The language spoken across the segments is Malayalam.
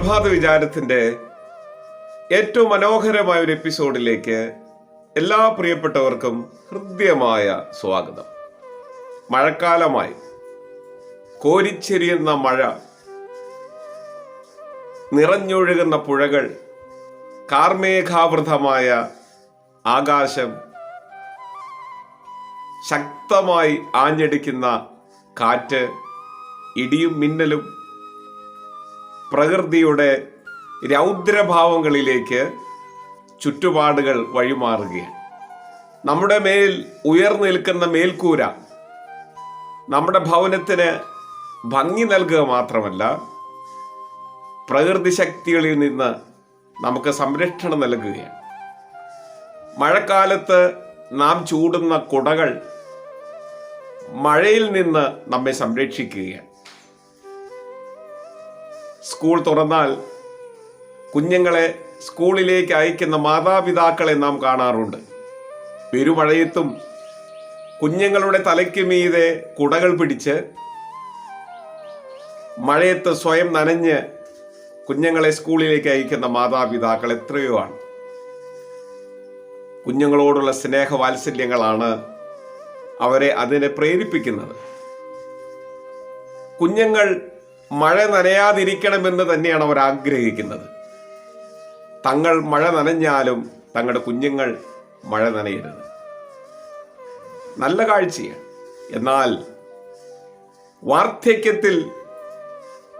പ്രഭാത വിചാരത്തിൻ്റെ ഏറ്റവും മനോഹരമായ ഒരു എപ്പിസോഡിലേക്ക് എല്ലാ പ്രിയപ്പെട്ടവർക്കും ഹൃദ്യമായ സ്വാഗതം. മഴക്കാലമായി കോരിച്ചെരിയുന്ന മഴ, നിറഞ്ഞൊഴുകുന്ന പുഴകൾ, കാർമേഘാവൃതമായ ആകാശം, ശക്തമായി ആഞ്ഞടിക്കുന്ന കാറ്റ്, ഇടിയും മിന്നലും പ്രകൃതിയുടെ രൗദ്രഭാവങ്ങളിലേക്ക് ചുറ്റുപാടുകൾ വഴിമാറുകയാണ്. നമ്മുടെ മേൽ ഉയർന്നു നിൽക്കുന്ന മേൽക്കൂര നമ്മുടെ ഭവനത്തിന് ഭംഗി നൽകുക മാത്രമല്ല, പ്രകൃതി ശക്തികളിൽ നിന്ന് നമുക്ക് സംരക്ഷണം നൽകുകയാണ്. മഴക്കാലത്ത് നാം ചൂടുന്ന കുടകൾ മഴയിൽ നിന്ന് നമ്മെ സംരക്ഷിക്കുകയാണ്. സ്കൂൾ തുറന്നാൽ കുഞ്ഞുങ്ങളെ സ്കൂളിലേക്ക് അയക്കുന്ന മാതാപിതാക്കളെ നാം കാണാറുണ്ട്. പെരുമഴയത്തും കുഞ്ഞുങ്ങളുടെ തലയ്ക്ക് മീതെ കുടകൾ പിടിച്ച് മഴയത്ത് സ്വയം നനഞ്ഞ് കുഞ്ഞുങ്ങളെ സ്കൂളിലേക്ക് അയക്കുന്ന മാതാപിതാക്കൾ എത്രയോ ആണ്. കുഞ്ഞുങ്ങളോടുള്ള സ്നേഹവാത്സല്യങ്ങളാണ് അവരെ അതിനെ പ്രേരിപ്പിക്കുന്നത്. കുഞ്ഞുങ്ങൾ മഴ നനയാതിരിക്കണമെന്ന് തന്നെയാണ് അവർ ആഗ്രഹിക്കുന്നത്. തങ്ങൾ മഴ നനഞ്ഞാലും തങ്ങളുടെ കുഞ്ഞുങ്ങൾ മഴ നനയരുത്. നല്ല കാഴ്ചയാണ്. എന്നാൽ വാർദ്ധക്യത്തിൽ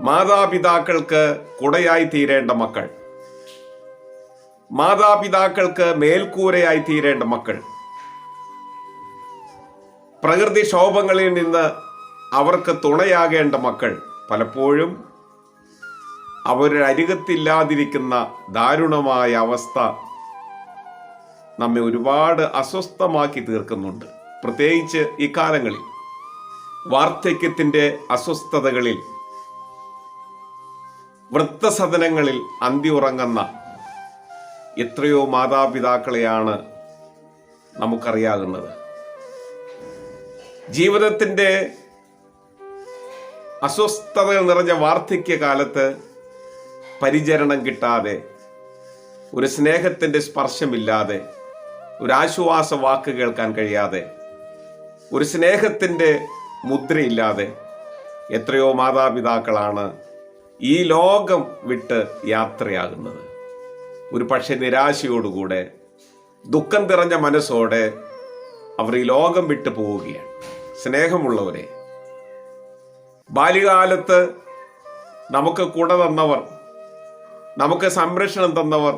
മാതാപിതാക്കൾക്ക് കുടയായി തീരേണ്ട മക്കൾ, മാതാപിതാക്കൾക്ക് മേൽക്കൂരയായി തീരേണ്ട മക്കൾ, പ്രകൃതി ക്ഷോഭങ്ങളിൽ നിന്ന് അവർക്ക് തുണയാകേണ്ട മക്കൾ പലപ്പോഴും അവരുടെ അരികത്തില്ലാതിരിക്കുന്ന ദാരുണമായ അവസ്ഥ നമ്മെ ഒരുപാട് അസ്വസ്ഥമാക്കി തീർക്കുന്നുണ്ട്. പ്രത്യേകിച്ച് ഇക്കാലങ്ങളിൽ വാർദ്ധക്യത്തിൻ്റെ അസ്വസ്ഥതകളിൽ വൃദ്ധസദനങ്ങളിൽ അന്തി ഉറങ്ങുന്ന എത്രയോ മാതാപിതാക്കളെയാണ് നമുക്കറിയാകുന്നത്. ജീവിതത്തിൻ്റെ അസ്വസ്ഥതകൾ നിറഞ്ഞ വാർദ്ധക്യകാലത്ത് പരിചരണം കിട്ടാതെ, ഒരു സ്നേഹത്തിൻ്റെ സ്പർശമില്ലാതെ, ഒരു ആശ്വാസ വാക്ക് കേൾക്കാൻ കഴിയാതെ, ഒരു സ്നേഹത്തിൻ്റെ മുദ്രയില്ലാതെ എത്രയോ മാതാപിതാക്കളാണ് ഈ ലോകം വിട്ട് യാത്രയാകുന്നത്. ഒരു പക്ഷേ നിരാശയോടുകൂടെ, ദുഃഖം നിറഞ്ഞ മനസ്സോടെ അവർ ഈ ലോകം വിട്ടു പോവുകയാണ്. സ്നേഹമുള്ളവരെ, ബാല്യകാലത്ത് നമുക്ക് കുട തന്നവർ, നമുക്ക് സംരക്ഷണം തന്നവർ,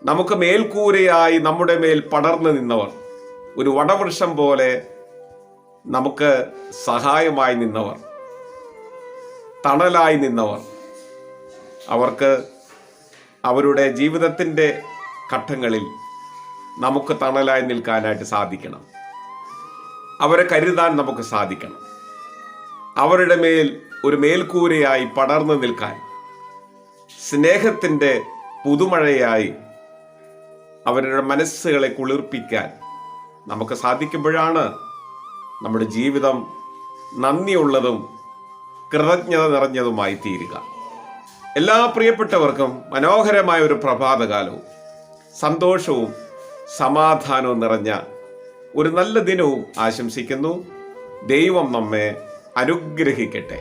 നമുക്ക് മേൽക്കൂരയായി നമ്മുടെ മേൽ പടർന്നു നിന്നവർ, ഒരു വടവൃക്ഷം പോലെ നമുക്ക് സഹായമായി നിന്നവർ, തണലായി നിന്നവർ, അവർക്ക് അവരുടെ ജീവിതത്തിൻ്റെ ഘട്ടങ്ങളിൽ നമുക്ക് തണലായി നിൽക്കാനായിട്ട് സാധിക്കണം. അവരെ കരുതാൻ നമുക്ക് സാധിക്കണം. അവരുടെ മേൽ ഒരു മേൽക്കൂരയായി പടർന്നു നിൽക്കാൻ, സ്നേഹത്തിൻ്റെ പുതുമഴയായി അവരുടെ മനസ്സുകളെ കുളിർപ്പിക്കാൻ നമുക്ക് സാധിക്കുമ്പോഴാണ് നമ്മുടെ ജീവിതം നന്ദിയുള്ളതും കൃതജ്ഞത നിറഞ്ഞതുമായി തീരുക. എല്ലാ പ്രിയപ്പെട്ടവർക്കും മനോഹരമായ ഒരു പ്രഭാതകാലവും സന്തോഷവും സമാധാനവും നിറഞ്ഞ ഒരു നല്ല ദിനവും ആശംസിക്കുന്നു. ദൈവം നമ്മെ അനുഗ്രഹിക്കട്ടെ.